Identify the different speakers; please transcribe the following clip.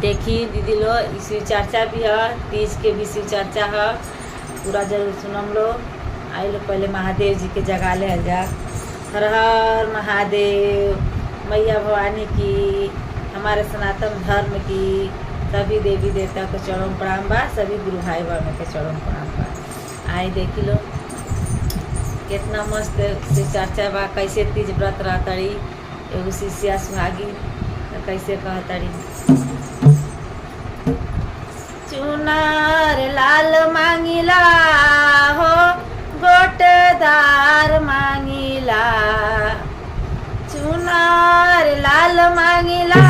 Speaker 1: देखी दीदी लो शिव चर्चा भी है, तीज के भी शिव चर्चा है, पूरा जरूर सुनम लो। आई लो पहले महादेव जी के जगा ले जा। हर हर महादेव, मैया भवानी की, हमारे सनातन धर्म की सभी देवी देवता को चरण प्रणाम बा, सभी गुरु भाई बहनों के चरण प्रणाम बा। आई देखी लो कितना मस्त शिव चर्चा बा, कैसे तीज व्रत रहतड़ी। एगो शिष्या सुहागी तो कैसे कहतड़ी, चुनार लाल मांगिला हो गोटदार मांगिला, चुनार लाल मांगिला